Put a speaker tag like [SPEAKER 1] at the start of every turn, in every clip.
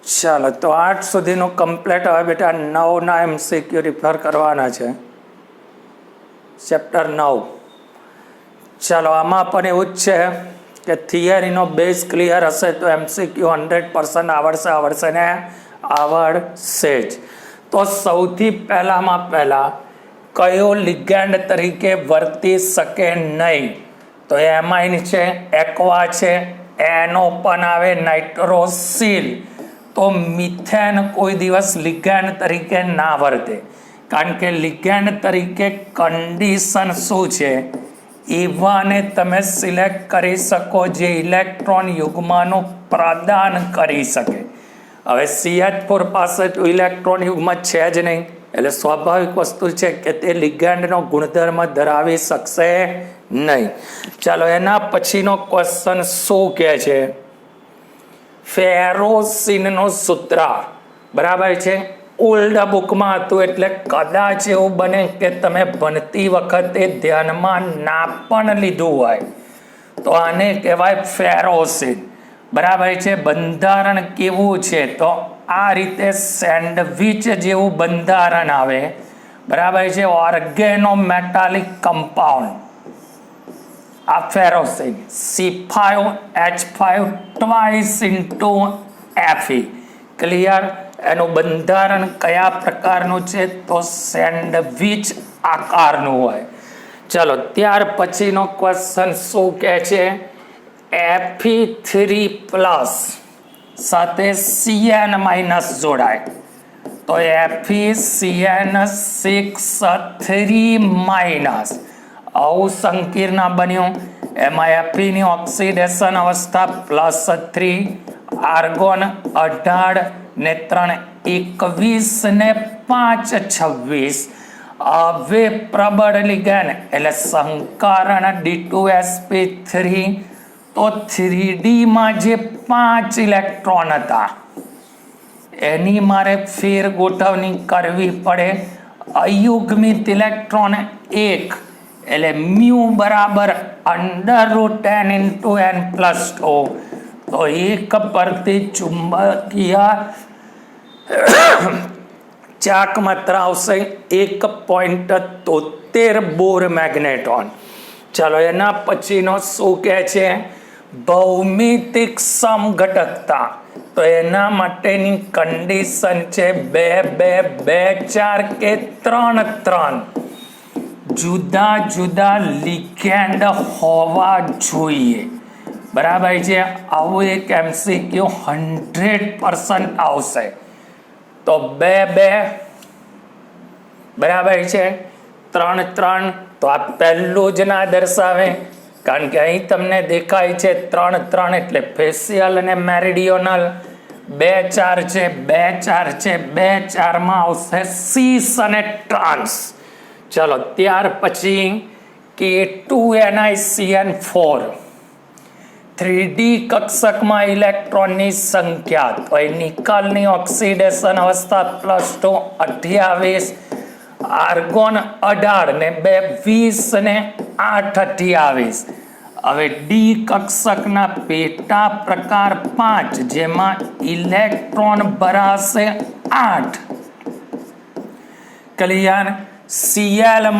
[SPEAKER 1] ચાલો તો 8 સુધીનું કમ્પ્લીટ હવે બેટા 9ના MCQ રિફર કરવાના છે ચેપ્ટર 9. ચાલો આમાં પણ એવું જ છે કે થિયરીનો બેઝ ક્લિયર હશે તો MCQ 100% આવડશે ને આવડશે જ. તો સૌથી પહેલાં કયો લિગેન્ડ તરીકે વર્તી શકે નહીં? તો એમાઇન છે, એક્વા છે, એનો પણ આવે, નાઇટ્રોસિલ. તો મિથેન કોઈ દિવસ લિગેન્ડ તરીકે ના વર્તે, કારણ કે લિગેન્ડ તરીકે કન્ડિશન શું છે? એવાને તમે સિલેક્ટ કરી શકો જે ઇલેક્ટ્રોન યુગ્મનું પ્રદાન કરી શકે. હવે CH4 પાસે તો ઇલેક્ટ્રોન યુગ્મ છે જ નહીં, એટલે સ્વાભાવિક વસ્તુ છે કે તે લિગેન્ડનો ગુણધર્મ ધરાવી શકશે નહીં. ચાલો એના પછીનો ક્વેશ્ચન શું કહે છે? ફેરોસિનનો સૂત્ર બરાબર છે, ઓલ્ડ બુકમાં હતું, એટલે કદાચ એવું બને કે તમે ભણતી વખતે ધ્યાનમાં ના પણ લીધું હોય. તો આને કહેવાય ફેરોસિન. બરાબર છે. બંધારણ કેવું છે? તો આ રીતે સેન્ડવિચ જેવું બંધારણ આવે. બરાબર છે. ઓર્ગેનોમેટાલિક કમ્પાઉન્ડ આ ફેરોસિન C5H5 twice into Fe. Clear? એનું બંધારણ કયા પ્રકારનું છે? તો સેન્ડવિચ આકારનું હોય. ચલો ત્યાર પછીનો ક્વેશ્ચન શું કહે છે? Fe3+ સાથે Cn- જોડાય તો FeCN6 આવું સંકીર્ણ બન્યું. એમાં Feની ઓક્સિડેશન અવસ્થા +3, આર્ગોન 18 ને 3 21 ને 5 26. હવે પ્રબળ લિગેન્ડ એટલે સંકરણ D2sp3. તો 3D માં જે 5 ઇલેક્ટ્રોન હતા એની મારે ફેર ગોઠવણી કરવી પડે. અયુગ્મિત ઇલેક્ટ્રોન 1 એટલે મ્યુ બરાબર √10 × n+2. તો 1 પરથી ચુંબકીય ચાક માત્ર આવશે 1.73 બોર મેગ્નેટોન. ચાલો એના પછીનો શું કહે છે? ભૌમિતિક સમઘટકતા. તો એના માટેની કન્ડિશન છે 2 2 2 4 કે 3 3. જુદા જુદા લિગેન્ડ હોવા જોઈએ. બરાબર છે. આવું એક MCQ 100% આવશે. તો 2 2 બરાબર છે, 3 3. તો આ પહેલું જ ના દર્શાવે, કારણ કે અહીં તમને દેખાય છે 3 3 એટલે ફેશિયલ અને મેરિડિયોનલ. 2 4 છે, 2 4 છે, 2 4 માં આવશે સીસ અને ટ્રાન્સ. ચલો ત્યાર પછી K2NiCN4 3D કક્ષકમાં ઇલેક્ટ્રોનની સંખ્યા. તો એ નિકલની ઓક્સિડેશન અવસ્થા +2 28, આર્ગોન 18 ને 2 20 ને 8 28. હવે ડી કક્ષકના પેટા પ્રકાર 5 જેમાં ઇલેક્ટ્રોન ભરાશે 8. ક્લિયર? Cl-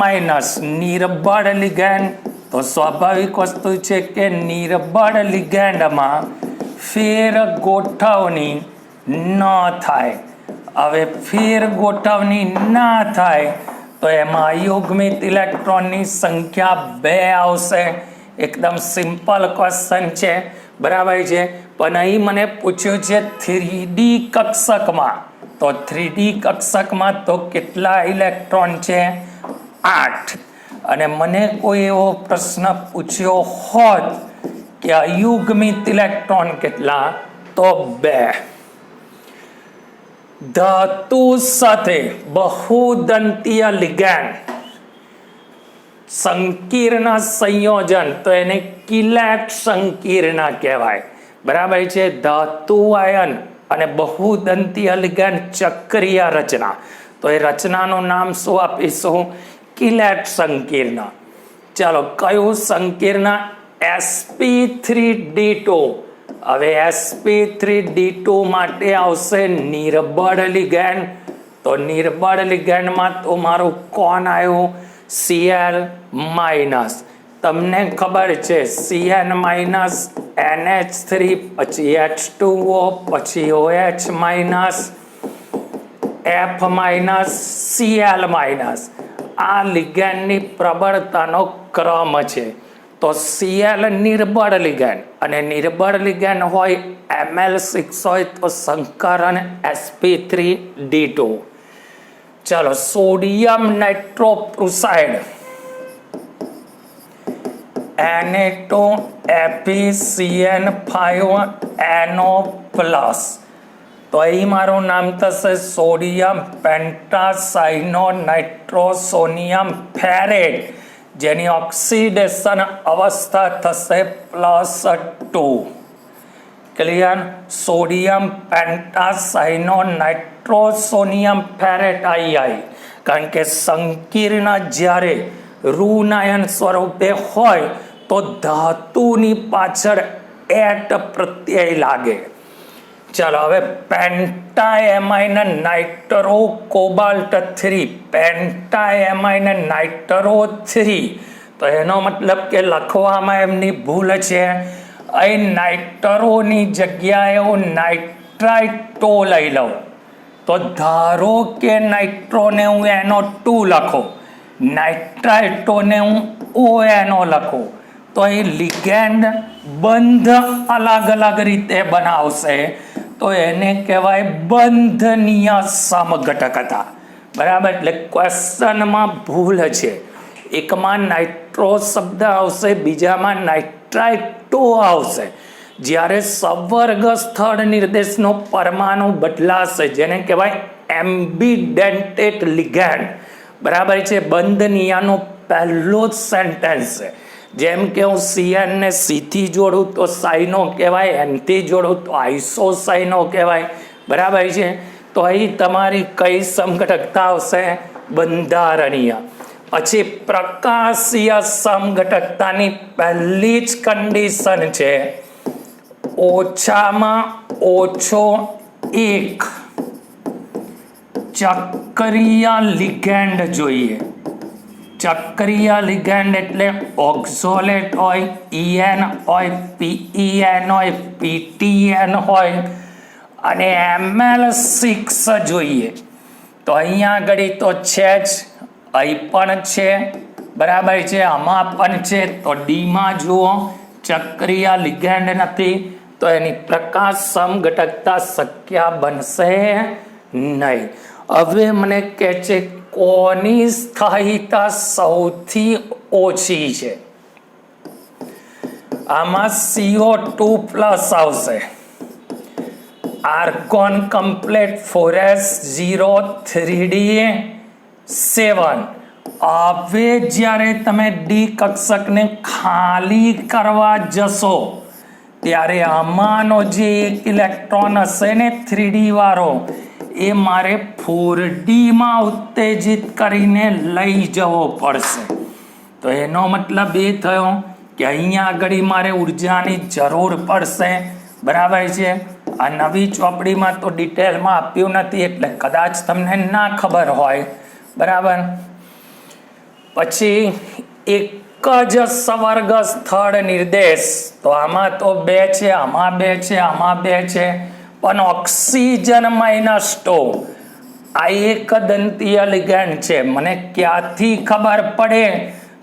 [SPEAKER 1] નિર્બળ લિગેન્ડ. તો સ્વાભાવિક વસ્તુ છે કે નિર્બળ લિગેન્ડમાં ફેર ગોઠવણી ન થાય. હવે ફેર ગોઠવણી ના થાય તો એમાં અયુગ્મિત ઇલેક્ટ્રોનની સંખ્યા 2 આવશે. એકદમ સિમ્પલ ક્વેશ્ચન છે. બરાબર છે. પણ અહીં મને પૂછ્યું છે 3D કક્ષકમાં. તો 3D કક્ષકમાં તો કેટલા ઇલેક્ટ્રોન છે? 8. અને મને કોઈ એવો પ્રશ્ન પૂછ્યો હોત કે અયુગ્મિત ઇલેક્ટ્રોન કેટલા? તો 2. ધાતુ સાથે બહુદંતીય લિગેન્ડ સંકીર્ણ સંયોજન, તો એને કિલેટ સંકીર્ણ કહેવાય. બરાબર છે. ધાતુ આયન અને બહુદંતીય લિગેન્ડ ચક્રીય રચના. તો એ રચનાનું નામ શું આપીશું? કિલેટ સંકીર્ણ. ચાલો કયું સંકીર્ણ? sp3d2 હવે sp3d2 માટે આવશે નિર્બળ લિગેન્ડ. તો નિર્બળ લિગેન્ડમાં તો મારું કોણ આવ્યું? Cl minus. તમને ખબર છે Cn માઇનસ NH3 પછી H2O પછી OH minus F minus Cl minus. આ લિગેન્ડની પ્રબળતાનો ક્રમ છે. તો Cl નિર્બળ લિગેન્ડ અને નિર્બળ લિગેન્ડ હોય Ml6 હોય તો સંકરણ sp3d2. ચલો સોડિયમ નાઇટ્રોપ્રુસાઇડ Na2FeCN5NO+. તો અહીં મારું નામ થશે સોડિયમ પેન્ટાસાઇનો નાઇટ્રોસોનિયમ ફેરેટ, જેની ઓક્સિડેશન અવસ્થા થશે +2. ક્લિયર? સોડિયમ પેન્ટાસાઇનો નાઇટ્રોસોનિયમ ફેરેટ આવી, કારણ કે સંકીર્ણ જ્યારે ઋણાયન સ્વરૂપે હોય તો ધાતુની પાછળ એટ પ્રત્યય લાગે. ચાલો હવે પેન્ટાએમાઇન નાઇટ્રો કોબાલ્ટ 3, પેન્ટાએમાઇન નાઇટ્રો 3. તો એનો મતલબ કે લખવામાં એમની ભૂલ છે. અહીં નાઇટ્રોની જગ્યાએ હું નાઇટ્રાઇટો લઈ લઉં. તો ધારો કે નાઇટ્રોને હું NO2 લખું, નાઇટ્રાઇટોને હું ONO લખું, તો એ લિગેન્ડ બંધ અલગ અલગ રીતે બનાવશે. તો એને કહેવાય બંધનીય સમઘટકતા. બરાબર? એટલે ક્વેશ્ચનમાં ભૂલ છે. એકમાં નાઇટ્રો શબ્દ આવશે, બીજામાં નાઇટ્રાઇટો આવશે. જ્યારે સવર્ગ સ્થળ નિર્દેશનો પરમાણુ બદલાશે, જેને કહેવાય એમ્બિડેન્ટેટ લિગેન્ડ. બરાબર છે? બંધનીયનો પહેલો જ સેન્ટેન્સ છે. જેમ કે હું Cn ને C થી જોડું તો સાઇનો કહેવાય, N થી જોડું તો આઇસોસાઇનો કહેવાય. બરાબર છે? તો અહીં તમારી કઈ સમઘટકતા આવશે? બંધારણીય. પછી પ્રકાશીય સમઘટકતાની પહેલી જ કન્ડિશન છે ઓછામાં ઓછો એક ચક્રીય લિગેન્ડ જોઈએ. ચક્રીય લિગેન્ડ એટલે ઓક્ઝોલેટ હોય, En હોય, PEN હોય, PTN હોય અને Ml6 જોઈએ. તો અહીંયા આગળ તો છે જ, અહીં પણ છે. બરાબર છે? આમાં પણ છે. તો ડીમાં જુઓ ચક્રીય લિગેન્ડ નથી, તો એની પ્રકાશ સમઘટકતા શક્ય બનશે નહીં. હવે મને કહે છે કોની સ્થાયીતા સૌથી ઓછી છે? આમાં CO2+ આવશે. Argon complete 4s03d7. હવે જ્યારે તમે ડી કક્ષકને ખાલી કરવા જશો ત્યારે આમાંનો જે એક ઇલેક્ટ્રોન હશે ને 3D વાળો, એ મારે 4Dમાં ઉત્તેજિત કરીને લઈ જવો પડશે. તો એનો મતલબ એ થયો કે અહીંયા આગળ મારે ઉર્જાની જરૂર પડશે. બરાબર છે? આ નવી ચોપડીમાં તો ડિટેલમાં આપ્યું નથી, એટલે કદાચ તમને ના ખબર હોય. બરાબર? પછી એક જ સવર્ગ સ્થળ નિર્દેશ. તો આમાં તો 2 છે, આમાં 2 છે, આમાં 2 છે, પણ ઓક્સિજન -2 આ એક દંતીય લિગેન્ડ છે. મને ક્યાંથી ખબર પડે?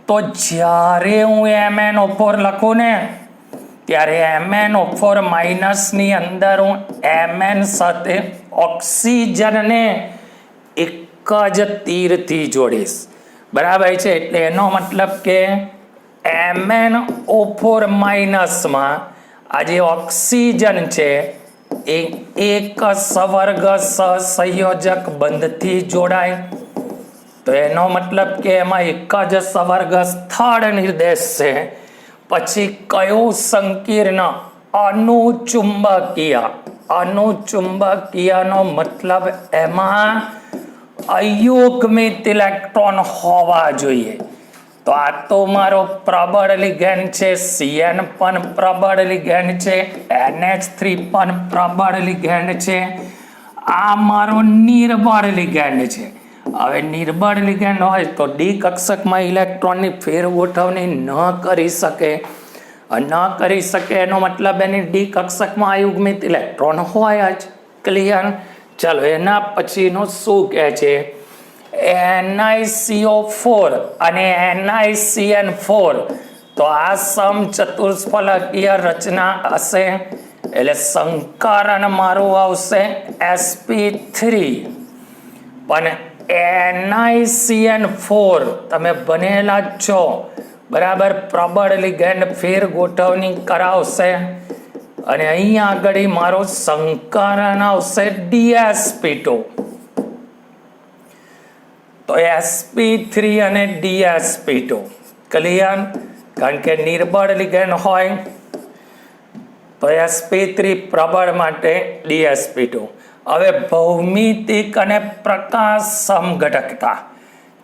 [SPEAKER 1] તો જ્યારે હું MnO4 લખું ને ત્યારે MnO4 માઇનસની અંદર હું Mn સાથે ઓક્સિજનને એક જ તીરથી જોડીશ. બરાબર છે? એટલે એનો મતલબ કે MnO4 માઇનસમાં આ જે ઓક્સિજન છે એ એક સવર્ગ સહસંયોજક બંધથી જોડાય. તો એનો મતલબ કે એમાં એક જ સવર્ગ સ્થળ નિર્દેશ છે. પછી કયો સંકીર્ણ? અનુચુંબકીય. અનુચુંબકીયનો મતલબ એમાં અયુગ્મિત ઇલેક્ટ્રોન હોવા જોઈએ. તો આ તો મારો પ્રબળ લિગેન્ડ છે, CN પણ પ્રબળ લિગેન્ડ છે, NH3 પણ પ્રબળ લિગેન્ડ છે. આ મારો નિર્બળ લિગેન્ડ છે. હવે નિર્બળ લિગેન્ડ હોય તો ડી કક્ષકમાં ઇલેક્ટ્રોનની ફેરગોઠવણી ન કરી શકે. એનો મતલબ એની ડી કક્ષકમાં અયુગ્મિત ઇલેક્ટ્રોન હોય જ. ક્લિયર? ચાલો એના પછીનો શું કહે છે? NiCO4 અને NiCN4 તો આ સમચતુષ્ફલકીય રચના હશે, એટલે સંકરણ મારું આવશે sp3. પણ NiCN4 તમે બનેલા જ છો બરાબર, પ્રબળ લિગેન્ડ ફેર ગોઠવણી કરાવશે અને અહીંયા આગળ મારો સંકરણ આવશે dsp2. તો sp3 અને dsp2 ક્લિયર? કારણ કે નિર્બળ લિગેન્ડ હોય તો sp3 પ્રબળ માટે dsp2. હવે ભૌમિતિક અને પ્રકાશ સમઘટકતા.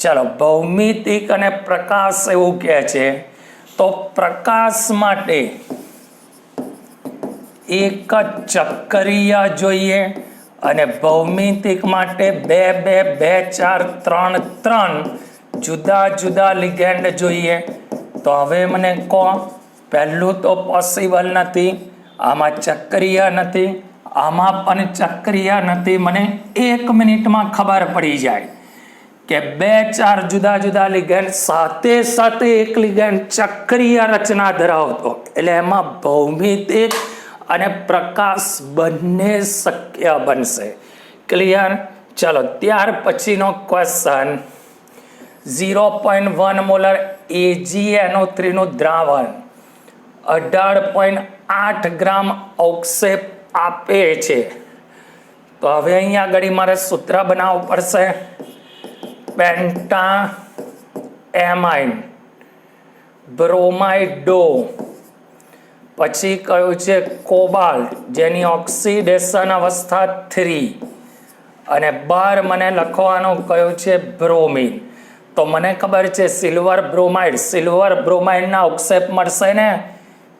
[SPEAKER 1] ચાલો ભૌમિતિક અને પ્રકાશ એવું કહે છે, તો પ્રકાશ માટે એક ચક્રીય જોઈએ અને ભૌમિતિક માટે 2 2 2 4 3 3 જુદા જુદા લિગેન્ડ જોઈએ. તો હવે મને કહો, પહેલું તો પોસિબલ નથી, આમાં ચક્રીય નથી, આમાં પણ ચક્રીય નથી. મને 1 મિનિટમાં ખબર પડી જાય કે 2 4 જુદા જુદા લિગેન્ડ સાથે સાથે એક લિગેન્ડ ચક્રીય રચના ધરાવતો, એટલે એમાં ભૌમિતિક અને પ્રકાશ બંને શક્ય બનશે. ક્લિયર? ચલો ત્યાર પછીનો ક્વેશ્ચન, 0.1 મોલર AgNO3 નું દ્રાવણ 18.8 ગ્રામ અવક્ષેપ આપે છે. તો હવે અહીંયા આગળ મારે સૂત્ર બનાવવું પડશે. પેન્ટાએમાઇન બ્રોમાઇડો, પછી કયું છે કોબાલ્ટ, જેની ઓક્સિડેશન અવસ્થા 3, અને બાર મને લખવાનું કયું છે બ્રોમિન. તો મને ખબર છે સિલ્વર બ્રોમાઇડના અવક્ષેપ મળશે ને,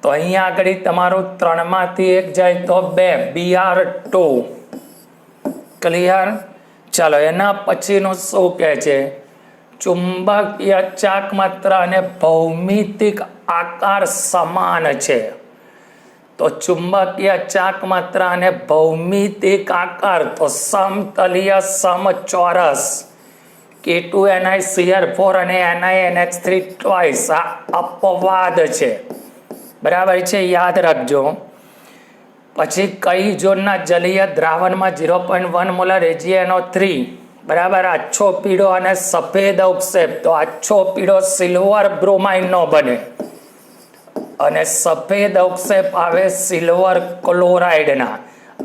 [SPEAKER 1] તો અહીંયા આગળ તમારું 3 માંથી 1 જાય તો 2 Br2. ક્લિયર? ચાલો એના પછીનું શું કહે છે? ચુંબકીય ચાકમાત્ર અને ભૌમિતિક આકાર સમાન છે. તો ચુંબકીય ચાકમાત્ર અને ભૌમિતિક આકાર તો સમતલીય સમચોરસ. K2NiCl4 અને NiNH3 ટ્વાઇસ આ અપવાદ છે. બરાબર છે, યાદ રાખજો. પછી કઈ ઝોનના જલીય દ્રાવણમાં 0.1 મોલર AgNO3 બરાબર આછો પીળો અને સફેદ અવક્ષેપ? તો આછો પીળો સિલ્વર બ્રોમાઇનનો બને અને સફેદ અવક્ષેપ આવે સિલ્વર ક્લોરાઇડના.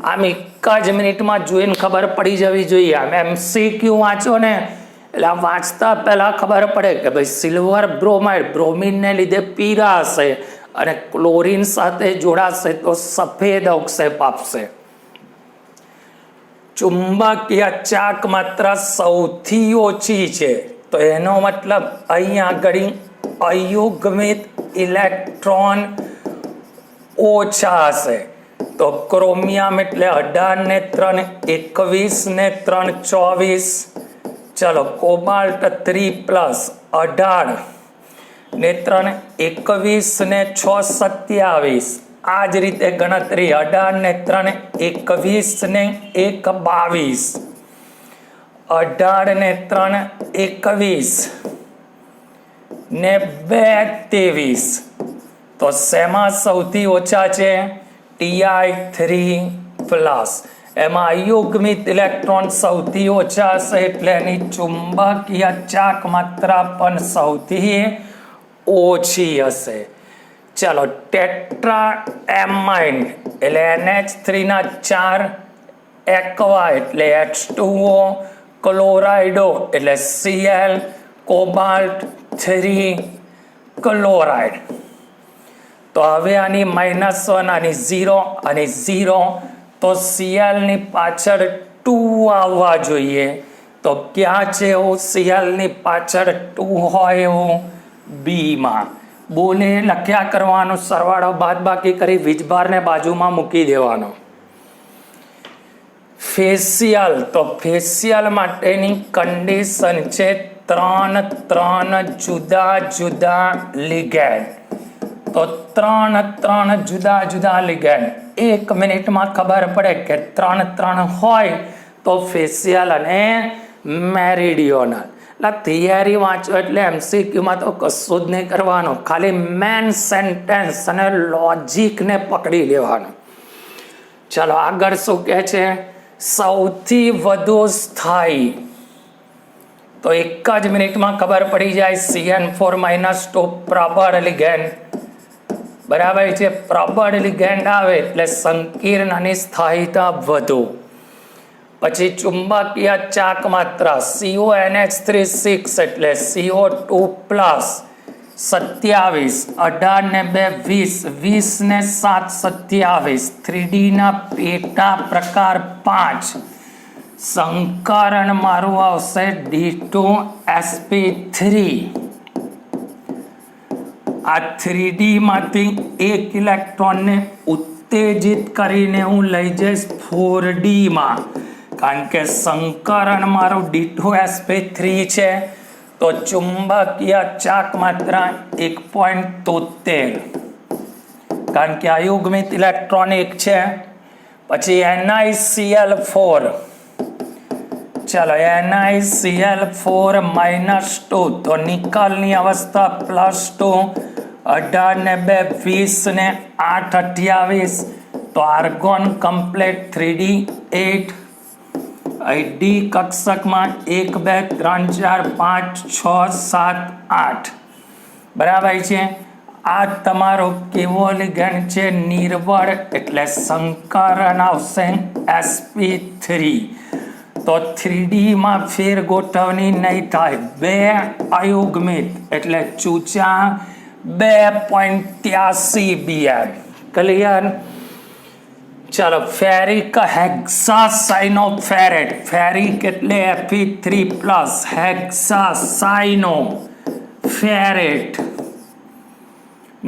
[SPEAKER 1] આમ એક જ મિનિટમાં જોઈને ખબર પડી જવી જોઈએ. આમ MCQ વાંચો ને એટલે આ વાંચતા પહેલા ખબર પડે કે ભાઈ સિલ્વર બ્રોમાઇડ બ્રોમિનને લીધે પીળા હશે અને ક્લોરીન સાથે જોડાશે તો સફેદ અવક્ષેપ આપશે. ચુંબકીય ચાક માત્ર સૌથી ઓછી છે, તો એનો મતલબ અહીંયા આગળ અયુગ્મિત ઇલેક્ટ્રોન ઓછા હશે. તો ક્રોમિયમ એટલે 18 ને 3 21 ને 3 24. ચલો કોબાલ્ટ 3 પ્લસ 18 ને 3 21 ને 6 27. આ જ રીતે ગણતરી 18 ને 3 21 ને 1 22, 18 ને 3 21 ને 2 23. તો શેમાં સૌથી ઓછા છે? Ti3 plus. એમાં અયુગ્મિત ઇલેક્ટ્રોન સૌથી ઓછા હશે એટલે એની ચુંબકીય ચાક માત્રા પણ સૌથી ઓછી હશે. ચાલો ટેટ્રાએમાઇન એટલે NH3 ના 4 એક્વા એટલે H2O, ક્લોરાઇડો એટલે Cl, કોબાલ્ટ 3 ક્લોરાઇડ. તો હવે આની -1 આની 0 અને 0, તો Cl ની પાછળ 2 આવવા જોઈએ. તો ક્યાં છે એવું Cl ની પાછળ 2 હોય એવું? બીમાં. બોલે લખ્યા કરવાનો, સરવાળો બાદબાકી કરી વીજભારને બાજુમાં મૂકી દેવાનો. ફેશિયલ, તો ફેશિયલ માટેની કન્ડિશન છે 3 જુદા જુદા લિગેન્ડ. તો 3 જુદા જુદા લિગેન્ડ. 1 મિનિટમાં ખબર પડે કે 3 હોય તો ફેશિયલ અને મેરિડિયોનલ. એટલે થિયરી વાંચો એટલે એમસીક્યુમાં તો કશું જ નહીં કરવાનું, ખાલી મેન સેન્ટેન્સ અને લોજિકને પકડી લેવાનું. ચલો આગળ શું કહે છે? સૌથી વધુ સ્થાયી, તો 1 જ મિનિટમાં ખબર પડી જાય. CN4-2 પ્રબળ લિગેન્ડ. બરાબર છે, પ્રબળ લિગેન્ડ આવે એટલે સંકીર્ણની સ્થાયીતા વધુ. પછી ચુંબકીય ચાક માત્રા CONH3 એટલે CO2+, 27, 18 ને 2 20, 20 ને 7 27. 3D ના પેટા પ્રકાર 5. સંકરણ મારું આવશે D2sp3. આ 3D માંથી એક ઇલેક્ટ્રોનને ઉત્તેજિત કરીને હું લઈ જઈશ 4D માં, કારણ કે સંકરણ મારું D2sp3 છે. તો ચુંબકીય ચાક માત્રા 1.73, કારણ કે અયુગ્મિત ઇલેક્ટ્રોન 1 છે. પછી NiCl4, ચલો NiCl4 -2, તો નિકલની અવસ્થા +2. 18 ને 2 20 ને 8 28. તો આર્ગોન કમ્પ્લેટ 3D 8. ડી કક્ષકમાં 1 2 3 4 5 6 7 8. બરાબર છે. આ તમારો કેવો લિગેન્ડ છે? નિર્બળ, એટલે સંકરણ આવશે sp3. તો 3D માં ફેર ગોઠવણી નહીં થાય. 2 અયુગ્મિત એટલે ચૂચા 2.83 BM. ક્લિયર? ચલો ફેરિક હેક્સાસાઇનોફેરેટ. ફેરિક એટલે Fe3+, હેક્સાસાઇનોફેરેટ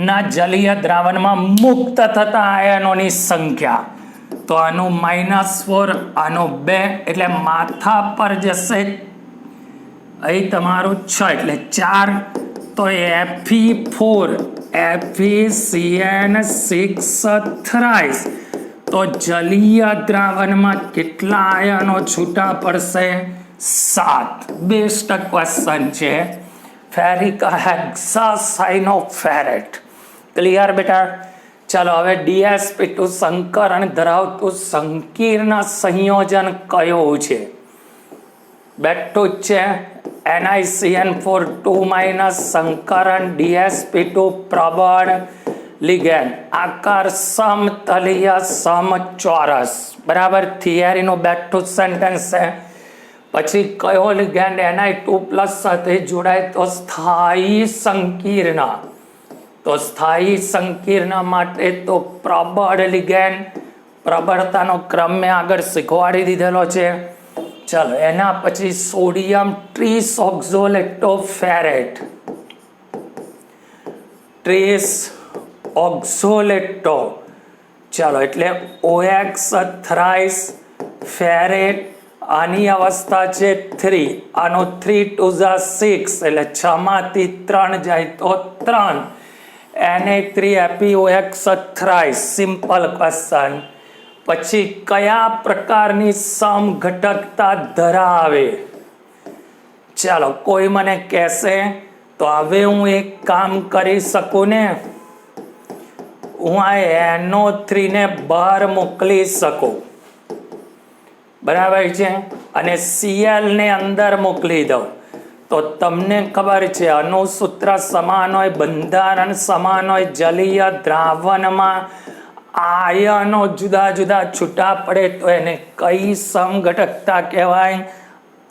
[SPEAKER 1] ના જલીય દ્રાવણમાં મુક્ત થતા આયનોની સંખ્યા. તો આનું -4, આનું 2, એટલે માથા પર જશે અહીં તમારું 6 એટલે 4. તો Fe4 FeCN6 thrice. તો જલીય દ્રાવણમાં કેટલા આયનો છૂટા પડશે? 7. બેસ્ટ ક્વેશ્ચન છે. ફેરિક હેક્સાસાઇનોફેરેટ. ક્લિયર બેટા? ચાલો હવે DsP2 સંકરણ ધરાવતું સંકીર્ણ સંયોજન કયું છે? બેઠું જ છે NiCN4 2- સંકરણ DsP2 પ્રબળ લિગેન્ડ. આકાર સમતલીય સમચોરસ. બરાબર, થિયરીનું બેઠું સેન્ટેન્સ છે. પછી કયો લિગેન્ડ Ni2+ સાથે જોડાય તો સ્થાયી સંકીર્ણ. તો સ્થાયી સંકીર્ણ માટે તો પ્રબળ લિગેન્ડ. પ્રબળતાનો ક્રમ મેં આગળ શીખવાડી દીધેલો છે. ચલો એના પછી સોડિયમ ટ્રીસઓક્ઝોલેક્ટોફેરેટ. ટ્રીસઓક્ઝોલેક્ટો, ચાલો એટલે OX થ્રાઇસ ફેરેટ. આની અવસ્થા છે 3. આનો 3 2 6 એટલે 6 માંથી 3 જાય તો 3. Na3FeOX thrice. Simple question. પછી કયા પ્રકારની સમઘટકતા ધરાવે? ચાલો કોઈ મને કહેશે તો હવે હું એક કામ કરી શકું ને, હું આ NO3 ને બહાર મોકલી શકું. બરાબર છે, અને Cl ને અંદર મોકલી દઉં. તો તમને ખબર છે અણુસૂત્ર સમાન હોય, બંધારણ સમાન હોય, જલીય દ્રાવણમાં આયનો જુદા જુદા છૂટા પડે તો એને કઈ સમઘટકતા કહેવાય?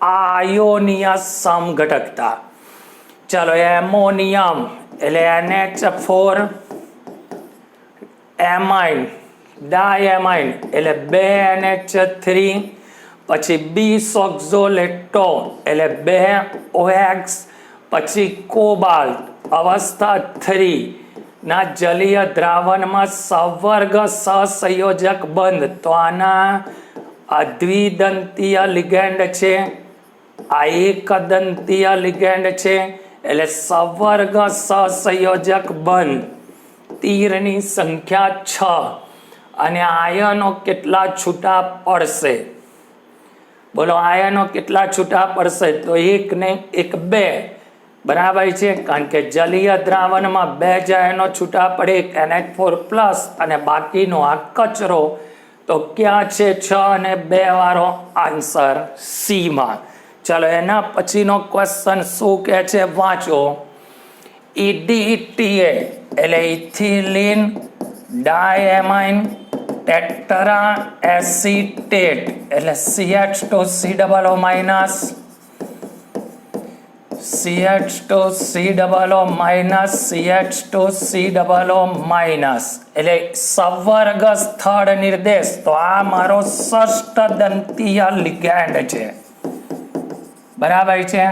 [SPEAKER 1] આયોનીય સમઘટકતા. ચાલો એમોનિયમ એટલે NH4 એમાઇન, ડાયમાઇન એટલે 2NH3. પછી બીસોક્ઝોલેક્ટો એટલે 2OX. પછી કોબાલ્ટ અવસ્થા 3 ના જલીય દ્રાવણમાં સવર્ગ સહસંયોજક બંધ, તો આના દ્વિદંતીય લિગેન્ડ છે, આ એકદંતીય લિગેન્ડ છે, એટલે સવર્ગ સહસંયોજક બંધ, તીરની સંખ્યા 6 અને આયનો કેટલા છૂટા પડશે? બોલો આયનો કેટલા છૂટા પડશે? તો 1 ને 1 2, બરાબર છે, કારણ કે જલીય દ્રાવણમાં 2 આયનો છૂટા પડે, NH4+ અને બાકીનો આ કચરો, તો ક્યાં છે? 6 અને 2 વાળો આન્સર સી માં. ચાલો એના પછીનો ક્વેશ્ચન શું કહે છે વાંચો. EDTA એટલે ઇથિલિન ડાયમાઇન ટેટ્રા એસિટેટ એટલે CH2COO minus CH2COO minus CH2COO minus એટલે સવર્ગ સ્થળ નિર્દેશ. તો આ મારો ષષ્ઠદંતીય લિગેન્ડ છે, બરાબર છે.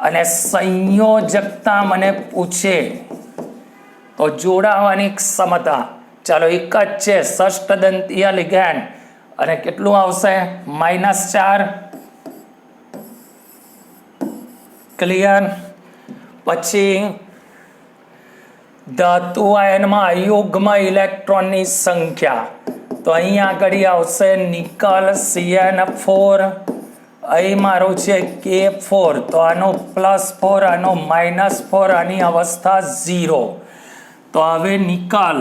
[SPEAKER 1] અને સંયોજકતા મને પૂછે તો જોડાવાની ક્ષમતા, ચાલો એક જ છે ષષ્ઠદંતીય લિગેન્ડ, અને કેટલું આવશે? -4. ક્લિયર. પછી ધાતુ આયનમાં અયુગ્મ ઇલેક્ટ્રોનની સંખ્યા, તો અહીંયા આગળ આવશે નિકલ CN4, અહીં મારું છે K4, તો આનો +4, આનો -4, આની અવસ્થા 0. તો હવે નિકલ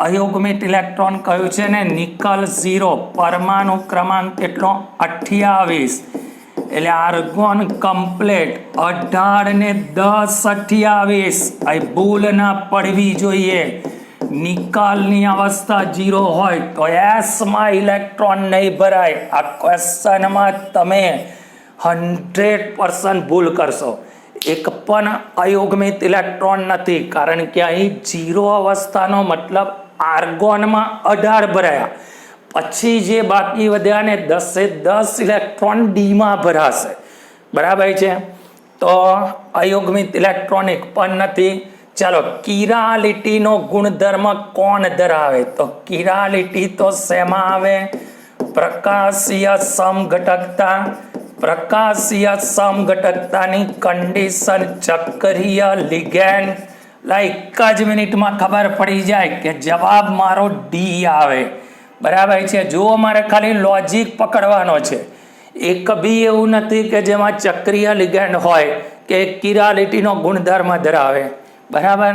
[SPEAKER 1] અયુગ્મિત ઇલેક્ટ્રોન કયું છે ને? નિકલ 0, પરમાણુ ક્રમાંક કેટલો? 28, એટલે આર્ગોન કમ્પ્લેટ 18 ને 10 28. આ ભૂલ ના પડવી જોઈએ. નિકાલની અવસ્થા 0 હોય તો S માં ઇલેક્ટ્રોન નહીં ભરાય. આ ક્વેશ્ચનમાં તમે 100% ભૂલ કરશો. એક પણ અયુગ્મિત ઇલેક્ટ્રોન નથી, કારણ કે અહીં 0 અવસ્થાનો મતલબ આર્ગોનમાં 18 ભરાયા, પછી જે બાકી વધ્યા ને 10 ઇલેક્ટ્રોન ડીમાં ભરાશે, બરાબર છે. તો અયુગ્મિત ઇલેક્ટ્રોન એક પણ નથી. ચાલો કિરાલિટીનો ગુણધર્મ કોણ ધરાવે? તો કિરાલિટી તો શેમાં આવે? પ્રકાશીય સમઘટકતા. પ્રકાશીય સમઘટકતાની કન્ડિશન ચક્રીય લિગેન્ડ. એક જ મિનિટમાં ખબર પડી જાય કે જવાબ મારો ડી આવે, બરાબર છે. જો મારે ખાલી લોજિક પકડવાનો છે, એક બી એવું નથી કે જેમાં ચક્રીય લિગેન્ડ હોય કે કિરાલિટીનો ગુણધર્મ ધરાવે, બરાબર.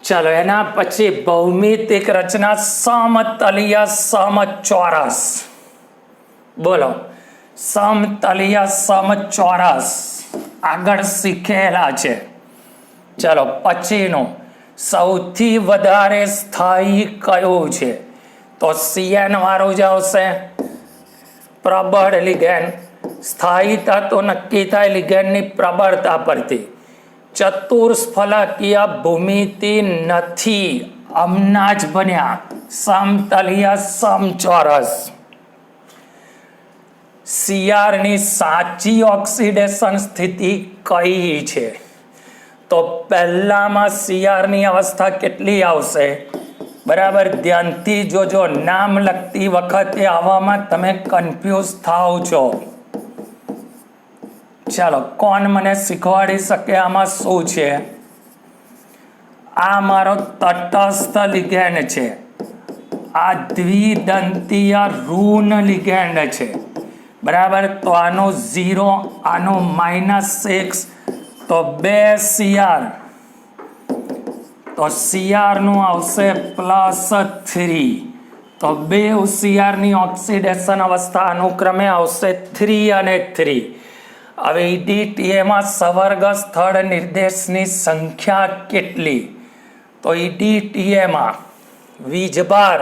[SPEAKER 1] ચાલો એના પછી ભૌમિતિક રચના સમતલીય સમચોરસ. બોલો સમતલીય સમચોરસ આગળ શીખેલા છે. ચાલો પછીનું સૌથી વધારે સ્થાયી કયું છે? તો CN વાળું જ આવશે. પ્રબળ લિગેન્ડ. સ્થાયીતા તો નક્કી થાય લિગેન્ડની પ્રબળતા પરથી. ચતુષ્ફલકીય ભૂમિતિ નથી, હમણાં જ બન્યા. સમતલીય સમચોરસ. Cr ની સાચી ઓક્સિડેશન સ્થિતિ કઈ છે? તો પહેલામાં Cr ની અવસ્થા કેટલી આવશે? બરાબર, ધ્યાનથી જોજો. નામ લખતી વખતે આવામાં તમે કન્ફ્યુઝ થાવ છો. ચાલો કોણ મને શીખવાડી શકે આમાં શું છે? આ મારો તટસ્થ લિગેન્ડ છે, આ દ્વિદંતીય ઋણ લિગેન્ડ છે, બરાબર. તો આનો 0, આનો -6, તો 2 Cr, તો Cr નું આવશે +3, તો 2 Cr ની ઓક્સિડેશન અવસ્થા અનુક્રમે આવશે 3 અને 3. હવે EDTA માં સવર્ગ સ્થળ નિર્દેશની સંખ્યા કેટલી? તો EDTA માં વીજભાર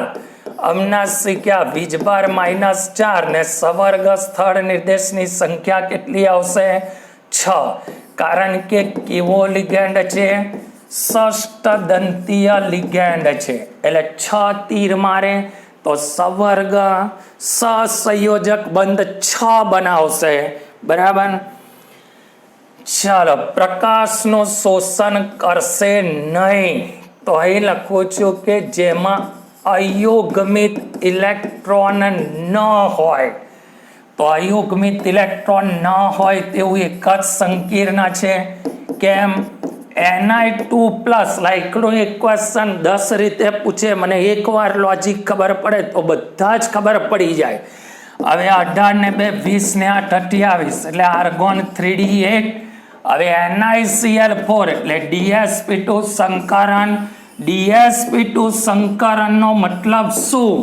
[SPEAKER 1] હમણાં શીખ્યા, વીજભાર -4 ને સવર્ગ સ્થળ નિર્દેશની સંખ્યા કેટલી આવશે? 6. કારણ કે કેવો લિગેન્ડ છે? ષષ્ઠદંતીય લિગેન્ડ છે, એટલે 6 તીર મારે તો સવર્ગ સહસંયોજક બંધ 6 બનાવશે, બરાબર. ચાલો, પ્રકાશનું શોષણ કરશે નહીં, તો અહીં લખું છું કે જેમાં અયુગ્મિત ઇલેક્ટ્રોન ન હોય, તો અયુગ્મિત ઇલેક્ટ્રોન ન હોય તેવું એક જ સંકીર્ણ છે. કેમ? Ni2+ લાઈકડો એક ક્વેશ્ચન 10 રીતે પૂછે, મને એકવાર લોજિક ખબર પડે તો બધા જ ખબર પડી જાય. હવે 18 ને 2 20 ને 8 28, એટલે આર્ગોન 3d8. હવે NiCl4 એટલે DsP2 સંકરણ. DsP2 સંકરણનો મતલબ શું?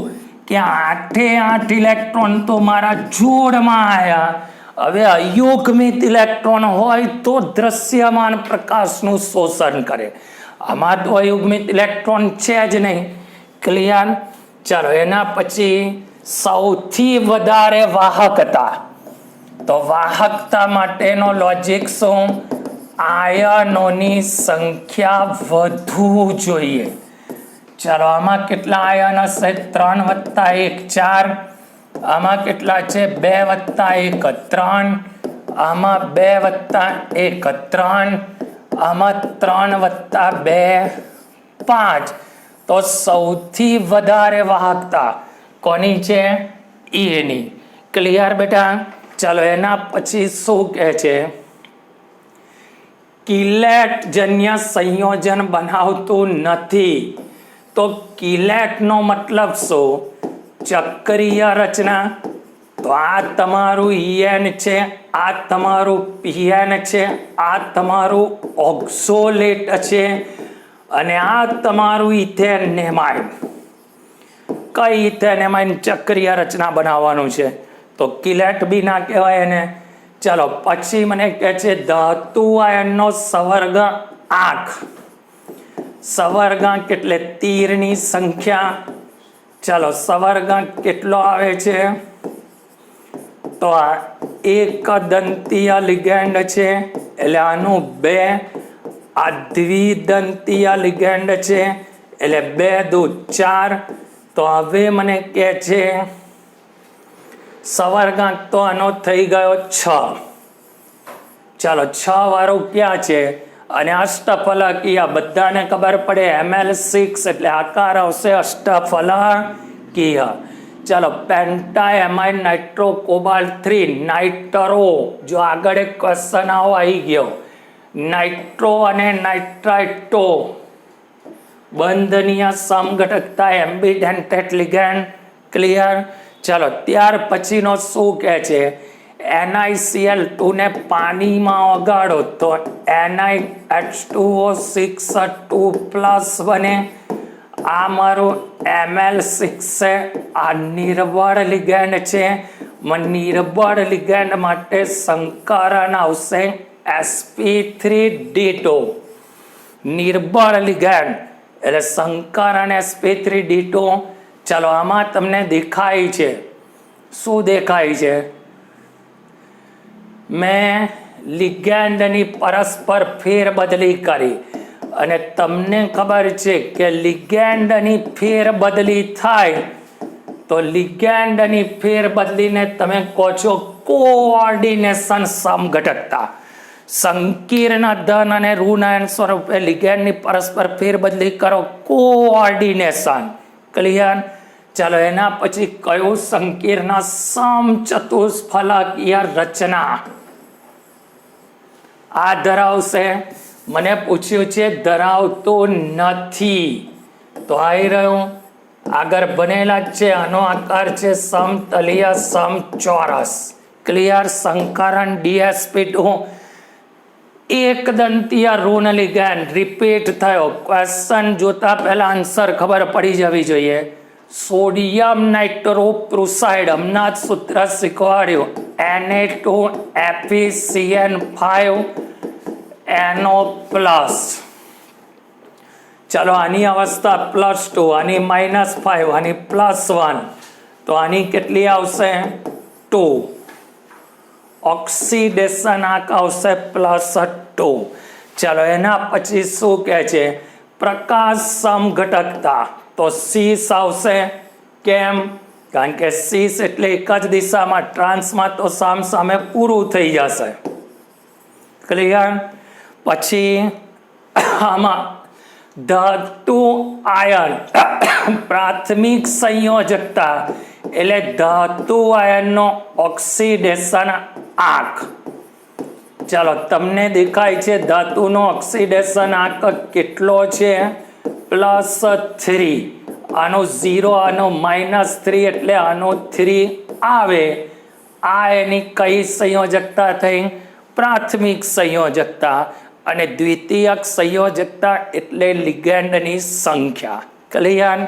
[SPEAKER 1] કે 8 ઇલેક્ટ્રોન તો મારા જોડમાં આવ્યા. હવે અયુગ્મિત ઇલેક્ટ્રોન હોય તો દ્રશ્યમાન પ્રકાશનું શોષણ કરે. આમાં તો અયુગ્મિત ઇલેક્ટ્રોન છે જ નહીં. ક્લિયર? ચાલો, એના પછી સૌથી વધારે વાહકતા. તો વાહકતા માટેનો લોજિક શું? આયનોની સંખ્યા વધુ જોઈએ. ચાલો, આમાં કેટલા આયન હશે? 3 + 1 4. આમાં કેટલા છે? 2 + 1 3. આમાં 2 + 1 3. આમાં 3 + 2 5. તો સૌથી વધારે વાહકતા કોની છે? એની. ક્લિયર બેટા? ચાલો, એના પછી શું કહે છે? કિલેટ જન્ય સંયોજન બનાવતું નથી. તો કિલેટનો મતલબ શું? ચક્રીય રચના. તો આ તમારું EN છે, આ તમારું PN છે, આ તમારું ઓક્ઝોલેટ છે, અને આ તમારું ઇથેનેમાઇડ. કઈ ઇથેનેમાઇડ ચક્રીય રચના બનાવવાનું છે? તો કિલેટ બી ના કહેવાય એને. ચાલો, પછી મને કહે છે ધાતુ આયનનો સવર્ગાંક. સવર્ગાંક એટલે તીરની સંખ્યા. ચાલો, સવર્ગાંક કેટલો આવે છે? તો આ એક દંતીય લિગેન્ડ છે એટલે આનું 2. આ દ્વિદંતીય લિગેન્ડ છે એટલે 2 × 2 = 4. તો હવે મને કહે છે સવર્ગાંક તો આનો થઈ ગયો 6. ચાલો, 6 વાળું ક્યાં છે? અને અષ્ટફલકીય બધાને ખબર પડે, Ml6 એટલે આકાર આવશે અષ્ટફલકીય. ચાલો, પેન્ટાએમાઇડ નાઇટ્રો કોબાલ્ટ 3 નાઇટ્રો. જો આગળ એક ક્વેશ્ચન આવી ગયો, નાઇટ્રો અને નાઇટ્રાઇટો બંધનીય સમઘટકતા એમ્બિડેન્ટેટ લિગેન્ડ. ક્લિયર? ચાલો, ત્યાર પછીનો શું કહે છે? NiCl2 ને પાણીમાં ઓગાળો તો NiH2O6 2+ બને. આ મારું Ml6 છે, આ નિર્બળ લિગેન્ડ છે. નિર્બળ લિગેન્ડ માટે સંકરણ આવશે sp3d2. નિર્બળ લિગેન્ડ એટલે સંકરણ sp3d2. ચાલો, આમાં તમને દેખાય છે શું દેખાય છે? મેં લિગેન્ડની પરસ્પર ફેરબદલી કરી, અને તમને ખબર છે કે લિગેન્ડની ફેરબદલી થાય તો લિગેન્ડની ફેરબદલીને તમે કહો છો કોઓર્ડિનેશન સમઘટકતા. સંકીર્ણ ધન અને ઋણ સ્વરૂપે લિગેન્ડની પરસ્પર ફેરબદલી કરો, કોઓર્ડિનેશન. ક્લિયર? ચાલો, એના પછી કયું સંકીર્ણ? સમચતુષ્ફલકીય રચના. આ ધરાવશે? મને પૂછ્યું છે ધરાવતું નથી, તો આવી રહ્યું આગળ બનેલા જ છે. આનો આકાર છે સમતલીય સમચોરસ. ક્લિયર? સંકરણ DsP2 એક દંતીય ઋણ લિગેન્ડ. રિપીટ થયો. ક્વેશ્ચન જોતા પહેલા આન્સર ખબર પડી જવી જોઈએ. સોડિયમ નાઇટ્રોપ્રુસાઇડ હમણાં જ સૂત્ર શીખવાડ્યું, Na2FeCN5NO+. ચાલો, આની અવસ્થા +2, આની -5, આની +1, તો આની કેટલી આવશે? 2. ઓક્સિડેશન આંક આવશે +2. ચાલો, એના પછી શું કહે છે? પ્રકાશ સમઘટકતા. તો સીસ આવશે. કેમ? કારણ કે સીસ એટલે એક જ દિશામાં, ટ્રાન્સમાં તો સામ સામે પૂરું થઈ જશે. ક્લિયર? પછી આમાં ધાતુ આયન પ્રાથમિક સંયોજકતા એટલે ધાતુ આયનનો ઓક્સિડેશન આંક. ચાલો, તમને દેખાય છે ધાતુનો ઓક્સિડેશન આંક કેટલો છે? +3. આનો 0, આનો -3 એટલે આનો 3 આવે. આ એની કઈ સંયોજકતા થઈ? પ્રાથમિક સંયોજકતા. અને દ્વિતીયક સંયોજકતા એટલે લિગેન્ડની સંખ્યા. ક્લિયર?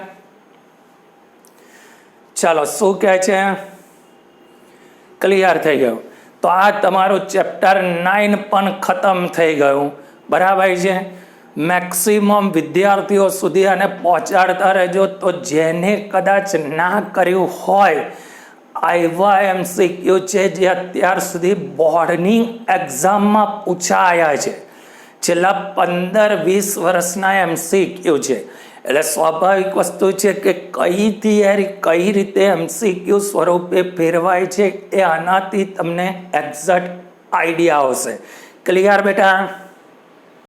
[SPEAKER 1] ચાલો, શું કહે છે? ક્લિયર થઈ ગયું. તો આ તમારું ચેપ્ટર 9 પણ ખતમ થઈ ગયું. બરાબર છે? મેક્સિમમ વિદ્યાર્થીઓ સુધી આને પહોંચાડતા રહેજો. તો જેને કદાચ ના કર્યું હોય, આવા MCQ છે જે અત્યાર સુધી બોર્ડની એક્ઝામમાં પૂછાયા છે. છેલ્લા 15-20 વર્ષના MCQ છે. એટલે સ્વાભાવિક વસ્તુ છે કે કઈ થિયરી કઈ રીતે MCQ સ્વરૂપે ફેરવાય છે એ આનાથી તમને એક્ઝેક્ટ આઈડિયા આવશે. ક્લિયર બેટા?